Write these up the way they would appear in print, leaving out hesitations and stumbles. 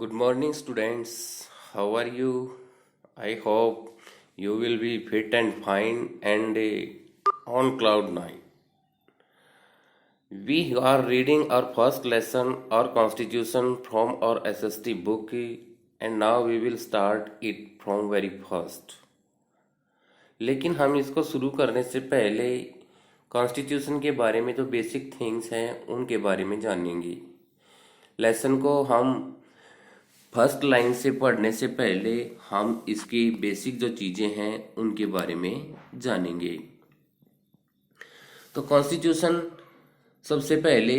Good morning, students. How are you? I hope you will be fit and fine and on cloud nine. We are reading our first lesson, our constitution from our SST book, and now we will start it from very first. लेकिन हम इसको शुरू करने से पहले constitution के बारे में जो बेसिक थिंग्स हैं उनके बारे में जानेंगे। लेसन को हम फर्स्ट लाइन से पढ़ने से पहले हम इसकी बेसिक जो चीज़ें हैं उनके बारे में जानेंगे। तो कॉन्स्टिट्यूशन सबसे पहले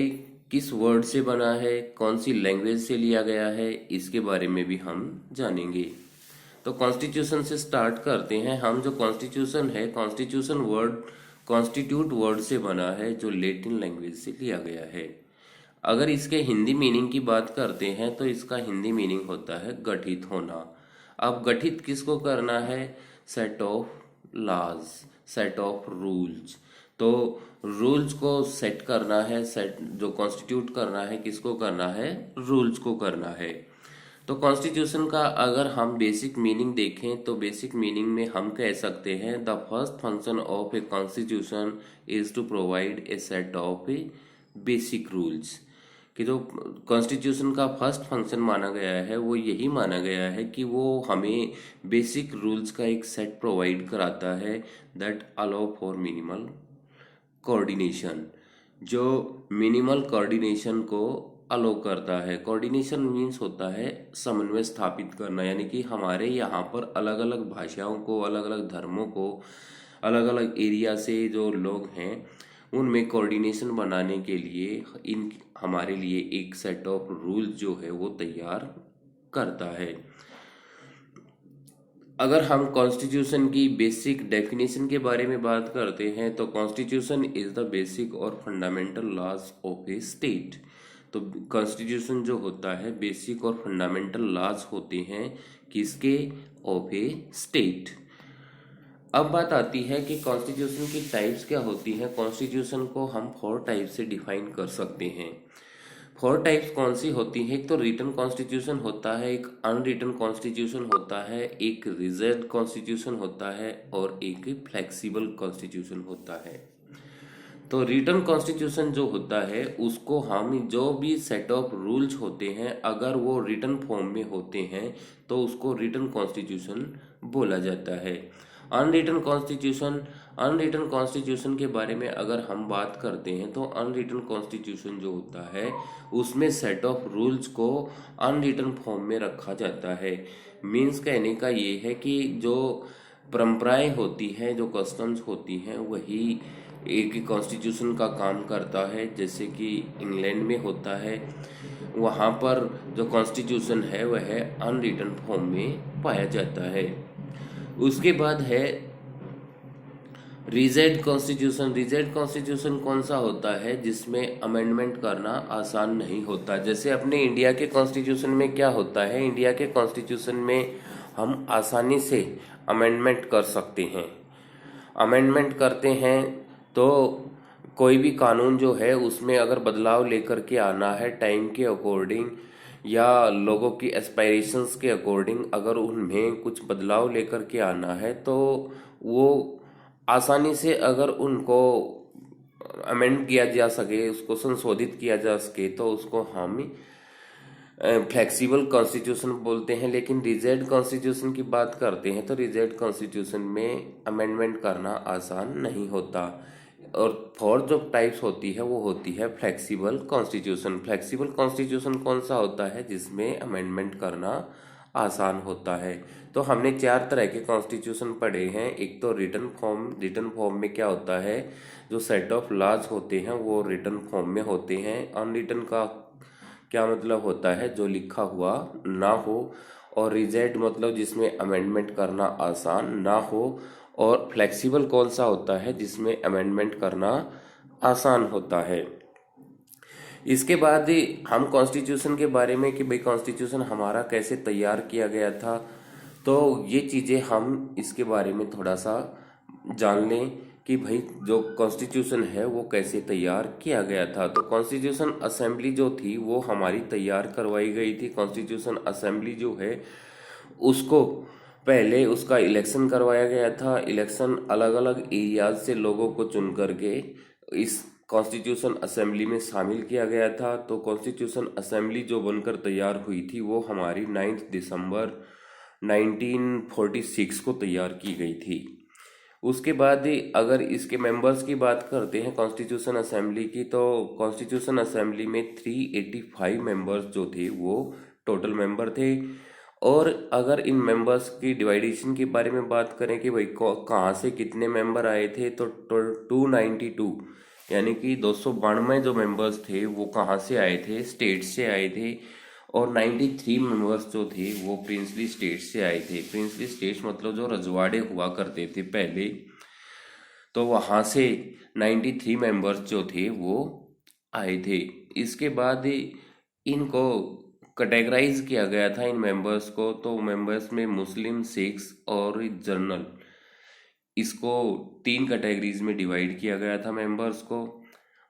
किस वर्ड से बना है, कौन सी लैंग्वेज से लिया गया है, इसके बारे में भी हम जानेंगे। तो कॉन्स्टिट्यूशन से स्टार्ट करते हैं। हम जो कॉन्स्टिट्यूशन है, कॉन्स्टिट्यूशन वर्ड कॉन्स्टिट्यूट वर्ड से बना है जो लैटिन लैंग्वेज से लिया गया है। अगर इसके हिंदी मीनिंग की बात करते हैं तो इसका हिंदी मीनिंग होता है गठित होना। अब गठित किसको करना है? Set of laws, set of rules. तो रूल्स को सेट करना है, सेट जो कॉन्स्टिट्यूट करना है किसको करना है? रूल्स को करना है। तो कॉन्स्टिट्यूशन का अगर हम बेसिक मीनिंग देखें तो बेसिक मीनिंग में हम कह सकते हैं the first function of a constitution is to provide a set of a basic rules. कि जो कॉन्स्टिट्यूशन का फर्स्ट फंक्शन माना गया है वो यही माना गया है कि वो हमें बेसिक रूल्स का एक सेट प्रोवाइड कराता है that allow for minimal coordination, जो मिनिमल कोऑर्डिनेशन को अलाउ करता है। कोऑर्डिनेशन मीन्स होता है समन्वय स्थापित करना, यानी कि हमारे यहाँ पर अलग अलग भाषाओं को, अलग अलग धर्मों को, अलग अलग एरिया से जो लोग हैं उनमें कोऑर्डिनेशन बनाने के लिए इन हमारे लिए एक सेट ऑफ रूल्स जो है वो तैयार करता है। अगर हम कॉन्स्टिट्यूशन की बेसिक डेफिनेशन के बारे में बात करते हैं तो कॉन्स्टिट्यूशन इज द बेसिक और fundamental laws of a state. तो कॉन्स्टिट्यूशन जो होता है बेसिक और फंडामेंटल लॉज होते हैं किसके? Of a state. अब बात आती है कि कॉन्स्टिट्यूशन की टाइप्स क्या होती हैं। कॉन्स्टिट्यूशन को हम 4 टाइप से डिफाइन कर सकते हैं। 4 टाइप्स कौन सी होती है? एक तो रिटन कॉन्स्टिट्यूशन होता है, एक अनरिटन कॉन्स्टिट्यूशन होता है, एक रिजर्व्ड कॉन्स्टिट्यूशन होता है और एक फ्लेक्सिबल कॉन्स्टिट्यूशन होता है। तो रिटन कॉन्स्टिट्यूशन जो होता है उसको हम जो भी सेट ऑफ रूल्स होते हैं अगर वो रिटन फॉर्म में होते हैं तो उसको रिटन कॉन्स्टिट्यूशन बोला जाता है। अनरिटन कॉन्स्टिट्यूशन के बारे में अगर हम बात करते हैं तो अनरिटन कॉन्स्टिट्यूशन जो होता है उसमें सेट ऑफ रूल्स को अनरिटन फॉर्म में रखा जाता है। मीन्स कहने का ये है कि जो परंपराएं होती हैं, जो कस्टम्स होती हैं, वही एक कॉन्स्टिट्यूशन का काम करता है। जैसे कि इंग्लैंड में होता है, वहाँ पर जो कॉन्स्टिट्यूशन है वह अनरिटन फॉर्म में पाया जाता है। उसके बाद है रिजर्व्ड कॉन्स्टिट्यूशन। रिजर्व्ड कॉन्स्टिट्यूशन कौन सा होता है? जिसमें अमेंडमेंट करना आसान नहीं होता। जैसे अपने इंडिया के कॉन्स्टिट्यूशन में क्या होता है? इंडिया के कॉन्स्टिट्यूशन में हम आसानी से अमेंडमेंट कर सकते हैं। अमेंडमेंट करते हैं तो कोई भी कानून जो है उसमें अगर बदलाव लेकर के आना है टाइम के अकॉर्डिंग या लोगों की एस्पायरेशंस के अकॉर्डिंग, अगर उनमें कुछ बदलाव लेकर के आना है तो वो आसानी से अगर उनको अमेंड किया जा सके, उसको संशोधित किया जा सके तो उसको हम फ्लेक्सिबल कॉन्स्टिट्यूशन बोलते हैं। लेकिन रिजर्व्ड कॉन्स्टिट्यूशन की बात करते हैं तो रिजर्व्ड कॉन्स्टिट्यूशन में अमेंडमेंट करना आसान नहीं होता। और 4 जो टाइप्स होती है वो होती है फ्लेक्सिबल कॉन्स्टिट्यूशन। फ्लेक्सिबल कॉन्स्टिट्यूशन कौन सा होता है? जिसमें अमेंडमेंट करना आसान होता है। तो हमने 4 तरह के कॉन्स्टिट्यूशन पढ़े हैं। एक तो रिटन फॉर्म। रिटन फॉर्म में क्या होता है? जो सेट ऑफ लॉज होते हैं वो रिटन फॉर्म में होते हैं। अनरिटन का क्या मतलब होता है? जो लिखा हुआ ना हो। और रिजर्व्ड मतलब जिसमें अमेंडमेंट करना आसान ना हो। और फ्लेक्सिबल कौन सा होता है? जिसमें अमेंडमेंट करना आसान होता है। इसके बाद हम कॉन्स्टिट्यूशन के बारे में कि भाई कॉन्स्टिट्यूशन हमारा कैसे तैयार किया गया था, तो ये चीज़ें हम इसके बारे में थोड़ा सा जान लें कि भाई जो कॉन्स्टिट्यूशन है वो कैसे तैयार किया गया था। तो कॉन्स्टिट्यूशन असेंबली जो थी वो हमारी तैयार करवाई गई थी। कॉन्स्टिट्यूशन असेंबली जो है उसको पहले उसका इलेक्शन करवाया गया था। इलेक्शन अलग अलग एरियाज से लोगों को चुन करके इस कॉन्स्टिट्यूशन असेंबली में शामिल किया गया था। तो कॉन्स्टिट्यूशन असेंबली जो बनकर तैयार हुई थी वो हमारी 9 दिसंबर 1946 को तैयार की गई थी। उसके बाद अगर इसके मेंबर्स की बात करते हैं कॉन्स्टिट्यूशन असेंबली की, तो कॉन्स्टिट्यूशन असेंबली में 385 मेंबर्स जो थे वो टोटल मेंबर थे। और अगर इन मेंबर्स की डिवाइडेशन के बारे में बात करें कि भाई कहाँ से कितने मेंबर आए थे, तो 292 यानी कि 292 जो मेंबर्स थे वो कहाँ से आए थे, स्टेट से आए थे। और 93 मेंबर्स जो थे वो प्रिंसली स्टेट से आए थे। प्रिंसली स्टेट्स मतलब जो रजवाड़े हुआ करते थे पहले, तो वहाँ से 93 मेंबर्स जो थे वो आए थे। इसके बाद इनको कैटेगराइज किया गया था इन मेंबर्स को। तो मेंबर्स में मुस्लिम, सिख्स और जनरल, इसको 3 कैटेगरीज में डिवाइड किया गया था मेंबर्स को।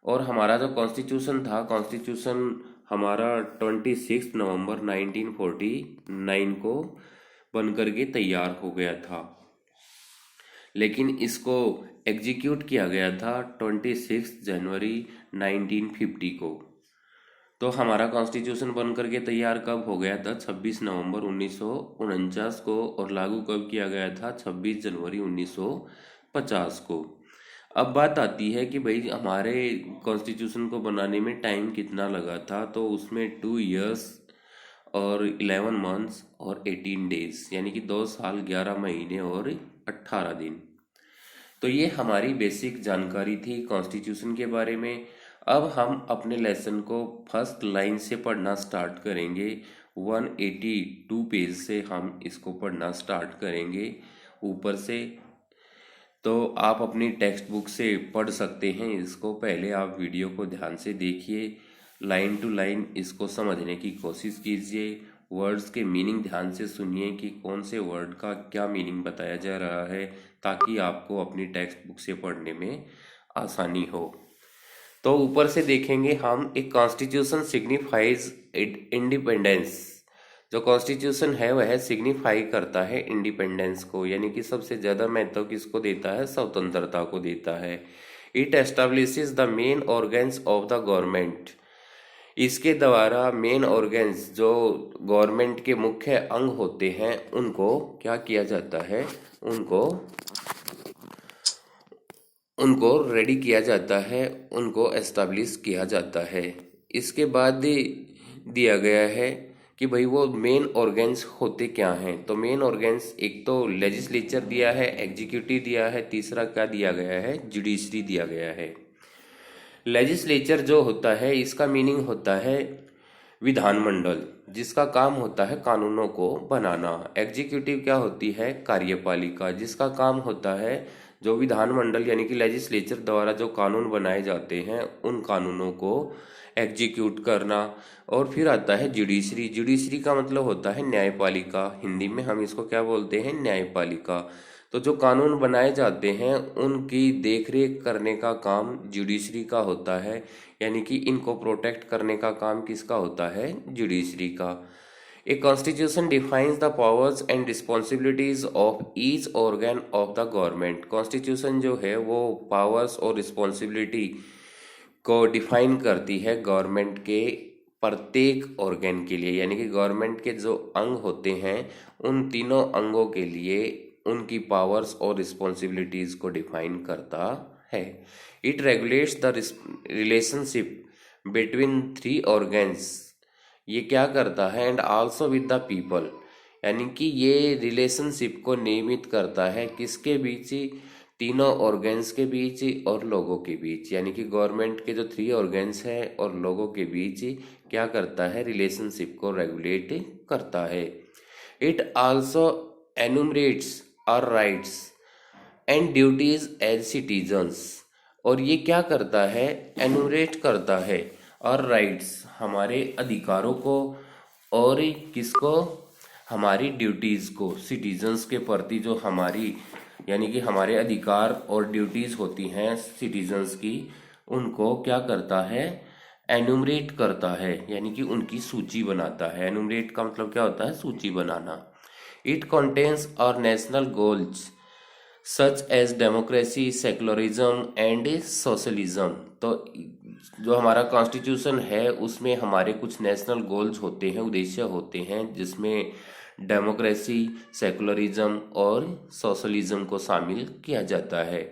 और हमारा जो कॉन्स्टिट्यूशन था, कॉन्स्टिट्यूशन हमारा 26 नवंबर 1949 को बनकर के तैयार हो गया था। लेकिन इसको एग्जीक्यूट किया गया था 26 जनवरी 1950 को। तो हमारा कॉन्स्टिट्यूशन बन करके तैयार कब हो गया था? 26 नवंबर 1949 को। और लागू कब किया गया था? 26 जनवरी 1950 को। अब बात आती है कि भाई हमारे कॉन्स्टिट्यूशन को बनाने में टाइम कितना लगा था। तो उसमें 2 इयर्स और 11 मंथ्स और 18 डेज, यानी कि 2 साल 11 महीने और 18 दिन। तो ये हमारी बेसिक जानकारी थी कॉन्स्टिट्यूशन के बारे में। अब हम अपने लेसन को फर्स्ट लाइन से पढ़ना स्टार्ट करेंगे। 182 पेज से हम इसको पढ़ना स्टार्ट करेंगे ऊपर से। तो आप अपनी टेक्स्ट बुक से पढ़ सकते हैं इसको। पहले आप वीडियो को ध्यान से देखिए, लाइन टू लाइन इसको समझने की कोशिश कीजिए। वर्ड्स के मीनिंग ध्यान से सुनिए कि कौन से वर्ड का क्या मीनिंग बताया जा रहा है, ताकि आपको अपनी टेक्स्ट बुक से पढ़ने में आसानी हो। तो ऊपर से देखेंगे हम, एक कॉन्स्टिट्यूशन सिग्निफाइज इंडिपेंडेंस। जो कॉन्स्टिट्यूशन है वह सिग्निफाई करता है इंडिपेंडेंस को, यानी कि सबसे ज्यादा महत्व किसको देता है? स्वतंत्रता को देता है। It establishes the main organs of the government. इसके द्वारा मेन ऑर्गन्स जो गवर्नमेंट के मुख्य अंग होते हैं उनको क्या किया जाता है? उनको रेडी किया जाता है, उनको एस्टैब्लिश किया जाता है। इसके बाद दिया गया है कि भाई वो मेन ऑर्गन्स होते क्या हैं। तो मेन ऑर्गन्स, एक तो लेजिस्लेचर दिया है, एग्जीक्यूटिव दिया है, तीसरा क्या दिया गया है? जुडिशरी दिया गया है। लेजिस्लेचर जो होता है इसका मीनिंग होता है विधानमंडल, जिसका काम होता है कानूनों को बनाना। एग्जीक्यूटिव क्या होती है? कार्यपालिका, जिसका काम होता है जो विधानमंडल यानी कि लेजिस्लेचर द्वारा जो कानून बनाए जाते हैं उन कानूनों को एग्जीक्यूट करना। और फिर आता है जुडिशरी। जुडिशरी का मतलब होता है न्यायपालिका। हिंदी में हम इसको क्या बोलते हैं? न्यायपालिका। तो जो कानून बनाए जाते हैं उनकी देखरेख करने का काम जुडिशरी का होता है, यानी कि इनको प्रोटेक्ट करने का काम किसका होता है? जुडिशरी का। A constitution defines the powers and responsibilities of each organ of the government. Constitution जो है वो पावर्स और रिस्पॉन्सिबिलिटी को डिफाइन करती है गवर्नमेंट के प्रत्येक ऑर्गन के लिए, यानी कि गवर्नमेंट के जो अंग होते हैं उन तीनों अंगों के लिए उनकी पावर्स और रिस्पॉन्सिबिलिटीज को डिफाइन करता है। It regulates the relationship between 3 organs. ये क्या करता है? And also with the people, यानी कि ये रिलेशनशिप को नियमित करता है किसके बीच? तीनों ऑर्गन्स के बीच और लोगों के बीच, यानी कि गवर्नमेंट के जो 3 ऑर्गन्स हैं और लोगों के बीच क्या करता है? रिलेशनशिप को रेगुलेट करता है। It also enumerates our rights and duties as citizens. और ये क्या करता है? एनुमरेट करता है और राइट्स, हमारे अधिकारों को, और किसको? हमारी ड्यूटीज को। सिटीजन्स के प्रति जो हमारी यानी कि हमारे अधिकार और ड्यूटीज होती हैं सिटीजन्स की, उनको क्या करता है, एनुमरेट करता है, यानी कि उनकी सूची बनाता है। एनुमरेट का मतलब क्या होता है, सूची बनाना। It contains our national goals such as democracy, secularism and socialism. तो जो हमारा कॉन्स्टिट्यूशन है उसमें हमारे कुछ नेशनल गोल्स होते हैं, उद्देश्य होते हैं, जिसमें डेमोक्रेसी, सेकुलरिज्म और सोशलिज्म को शामिल किया जाता है।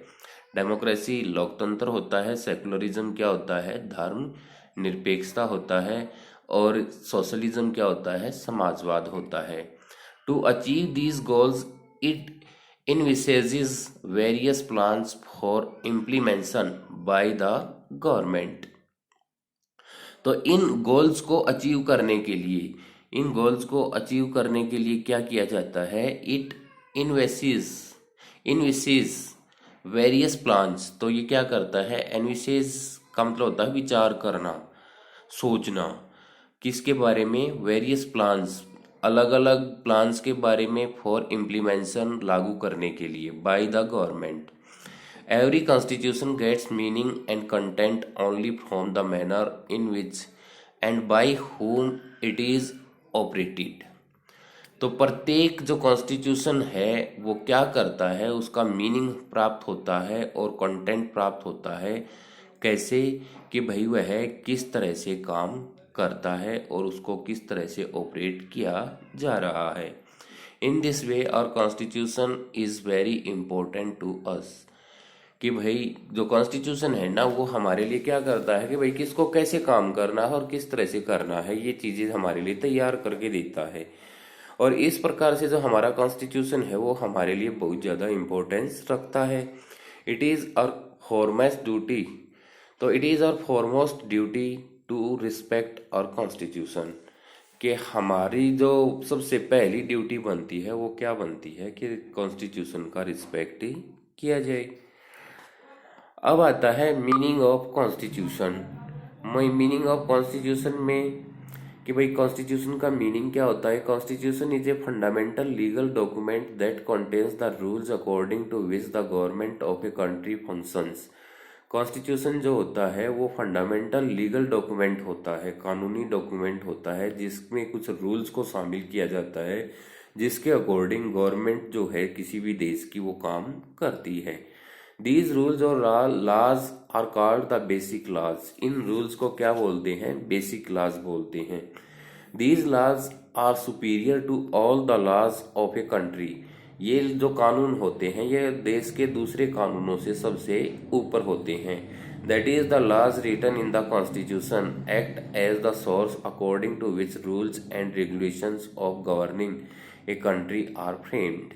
डेमोक्रेसी लोकतंत्र होता है, सेकुलरिज्म क्या होता है, धर्म निरपेक्षता होता है, और सोशलिज्म क्या होता है, समाजवाद होता है। To achieve these goals it envisages various plans for implementation by the government। तो इन गोल्स को अचीव करने के लिए, इन गोल्स को अचीव करने के लिए क्या किया जाता है, इट इन्वेसिस इन्विसेस वेरियस प्लान्स। तो ये क्या करता है, एनविसेस का मतलब होता है विचार करना, सोचना, किसके बारे में, वेरियस प्लान्स, अलग अलग प्लान्स के बारे में, फॉर इम्प्लीमेंशन लागू करने के लिए, by the government. Every constitution gets meaning and content only from the manner in which and by whom it is operated. तो प्रत्येक जो कॉन्स्टिट्यूशन है वो क्या करता है, उसका मीनिंग प्राप्त होता है और कंटेंट प्राप्त होता है, कैसे, कि भाई वह किस तरह से काम करता है और उसको किस तरह से ऑपरेट किया जा रहा है। In this way our constitution is very important to us. कि भाई जो कॉन्स्टिट्यूशन है ना वो हमारे लिए क्या करता है कि भाई किसको कैसे काम करना है और किस तरह से करना है, ये चीजें हमारे लिए तैयार करके देता है। और इस प्रकार से जो हमारा कॉन्स्टिट्यूशन है वो हमारे लिए बहुत ज़्यादा इम्पोर्टेंस रखता है। It is our foremost duty, तो it is our foremost duty to respect our constitution. कि हमारी जो सबसे पहली ड्यूटी बनती है वो क्या बनती है कि कॉन्स्टिट्यूशन का रिस्पेक्ट ही किया जाए। अब आता है meaning of constitution. Meaning of constitution में कि भाई कॉन्स्टिट्यूशन का मीनिंग क्या होता है। Constitution is a fundamental legal document that contains the rules according to which the government of a country functions. Constitution जो होता है वो फंडामेंटल लीगल डॉक्यूमेंट होता है, कानूनी डॉक्यूमेंट होता है, जिसमें कुछ रूल्स को शामिल किया जाता है, जिसके अकॉर्डिंग गवर्नमेंट जो है किसी भी देश की वो काम करती है। दीज रूल्स और laws are called the basic laws. इन रूल्स को क्या बोलते हैं, बेसिक लॉज बोलते हैं। These laws are superior to all the laws of a country. ये जो कानून होते हैं ये देश के दूसरे कानूनों से सबसे ऊपर होते हैं। That is the laws written in the constitution act as the source according to which rules and regulations of governing a country are framed.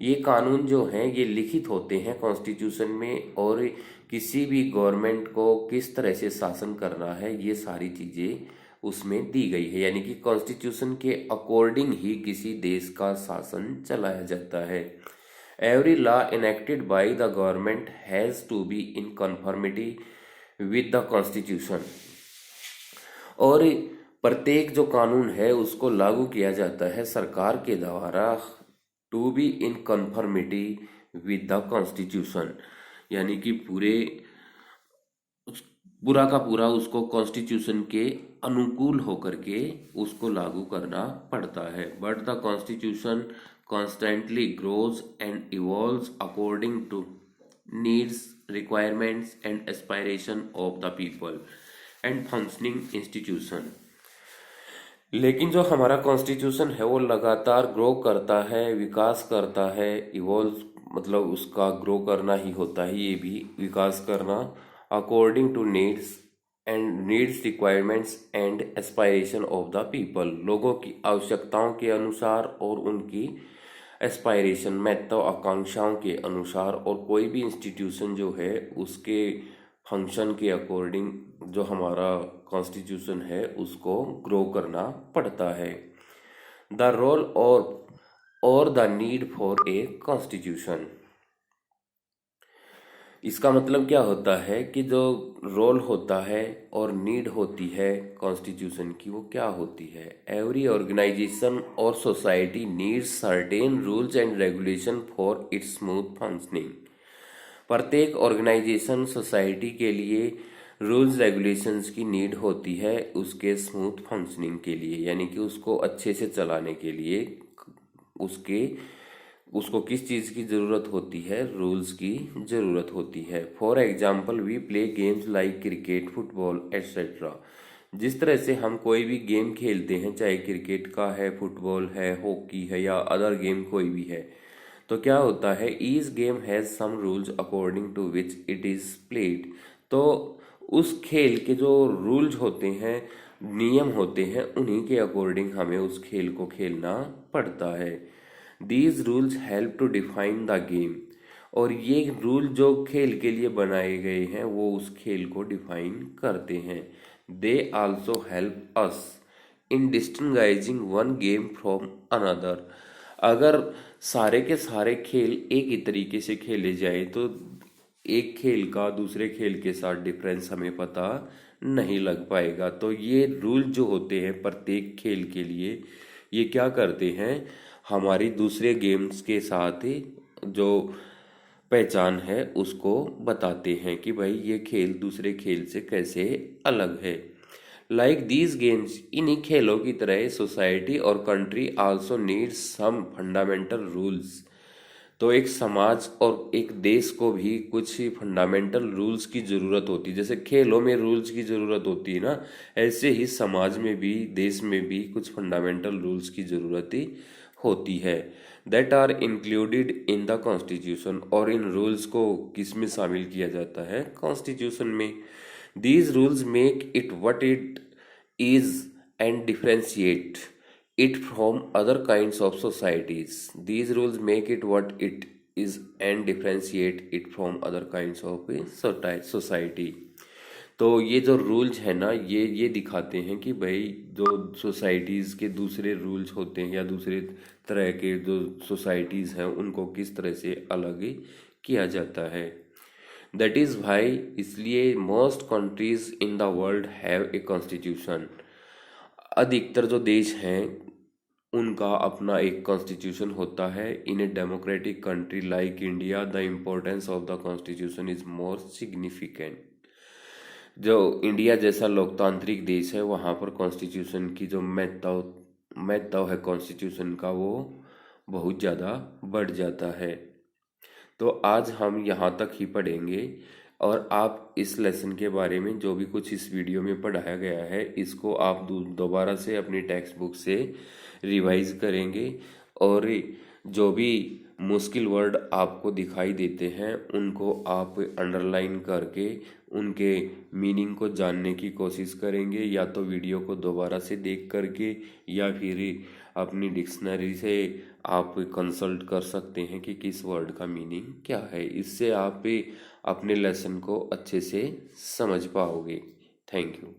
ये कानून जो हैं ये लिखित होते हैं कॉन्स्टिट्यूशन में, और किसी भी गवर्नमेंट को किस तरह से शासन करना है ये सारी चीज़ें उसमें दी गई है। यानी कि कॉन्स्टिट्यूशन के अकॉर्डिंग ही किसी देश का शासन चलाया जाता है। Every law enacted by the government has to be in conformity with the constitution. और प्रत्येक जो कानून है उसको लागू किया जाता है सरकार के द्वारा to be in conformity with the constitution. यानी कि पूरा का पूरा उसको कॉन्स्टिट्यूशन के अनुकूल होकर के उसको लागू करना पड़ता है। But the constitution constantly grows and evolves according to needs, requirements and aspiration of the people and functioning institution. लेकिन जो हमारा कॉन्स्टिट्यूशन है वो लगातार ग्रो करता है, विकास करता है। इवॉल्व मतलब उसका ग्रो करना ही होता है, ये भी विकास करना, according to needs requirements and aspiration of the people. लोगों की आवश्यकताओं के अनुसार और उनकी एस्पायरेशन महत्वाकांक्षाओं के अनुसार। और कोई भी इंस्टीट्यूशन जो है उसके फंक्शन के अकॉर्डिंग जो हमारा कॉन्स्टिट्यूशन है उसको ग्रो करना पड़ता है। द रोल और the need for a constitution. इसका मतलब क्या होता है कि जो रोल होता है और नीड होती है कॉन्स्टिट्यूशन की, वो क्या होती है? एवरी ऑर्गेनाइजेशन और society needs certain rules and regulation for its smooth functioning. प्रत्येक ऑर्गेनाइजेशन सोसाइटी के लिए रूल्स रेगुलेशंस की नीड होती है उसके स्मूथ फंक्शनिंग के लिए, यानी कि उसको अच्छे से चलाने के लिए उसके उसको किस चीज़ की ज़रूरत होती है? रूल्स की ज़रूरत होती है। For example we play games like cricket, football etcetera. जिस तरह से हम कोई भी गेम खेलते हैं, चाहे क्रिकेट का है, फुटबॉल है, हॉकी है या अदर गेम कोई भी है, तो क्या होता है? Each game has some rules according to which it is played. तो उस खेल के जो रूल्स होते हैं, नियम होते हैं, उन्हीं के अकॉर्डिंग हमें उस खेल को खेलना पड़ता है। These rules help to define the game. और ये रूल जो खेल के लिए बनाए गए हैं वो उस खेल को डिफाइन करते हैं। They also help us in distinguishing one game from another. अगर सारे के सारे खेल एक ही तरीके से खेले जाए तो एक खेल का दूसरे खेल के साथ डिफरेंस हमें पता नहीं लग पाएगा। तो ये रूल जो होते हैं प्रत्येक खेल के लिए, ये क्या करते हैं? हमारी दूसरे गेम्स के साथ जो पहचान है उसको बताते हैं कि भाई ये खेल दूसरे खेल से कैसे अलग है। लाइक दीज गेम्स, इन्हीं खेलों की तरह सोसाइटी और country also need some fundamental rules. तो एक समाज और एक देश को भी कुछ फंडामेंटल रूल्स की ज़रूरत होती है। जैसे खेलों में रूल्स की ज़रूरत होती है ना, ऐसे ही समाज में भी, देश में भी कुछ फंडामेंटल रूल्स की ज़रूरत होती है। That are included in the constitution. और इन रूल्स को किस में शामिल किया जाता है? कॉन्स्टिट्यूशन में। These rules make it what it is and differentiate it from other kinds of societies. These rules make it what it is and differentiate it from other kinds of a society. तो ये जो rules है ना, ये दिखाते हैं कि भाई जो सोसाइटीज़ के दूसरे रूल्स होते हैं या दूसरे तरह के जो सोसाइटीज़ हैं उनको किस तरह से अलग किया जाता है। दैट इज़ वाई, इसलिए most countries in the world have a constitution. अधिकतर जो देश हैं उनका अपना एक कॉन्स्टिट्यूशन होता है। In a democratic country like India the importance of the constitution is more significant. जो इंडिया जैसा लोकतांत्रिक देश है वहाँ पर कॉन्स्टिट्यूशन की जो महत्व है कॉन्स्टिट्यूशन का, वो बहुत ज़्यादा बढ़ जाता है। तो आज हम यहाँ तक ही पढ़ेंगे और आप इस लेसन के बारे में जो भी कुछ इस वीडियो में पढ़ाया गया है इसको आप दोबारा से अपनी टेक्स्ट बुक से रिवाइज करेंगे और जो भी मुश्किल वर्ड आपको दिखाई देते हैं उनको आप अंडरलाइन करके उनके मीनिंग को जानने की कोशिश करेंगे, या तो वीडियो को दोबारा से देख करके या फिर अपनी डिक्शनरी से आप कंसल्ट कर सकते हैं कि किस वर्ड का मीनिंग क्या है। इससे आप अपने लेसन को अच्छे से समझ पाओगे। Thank you.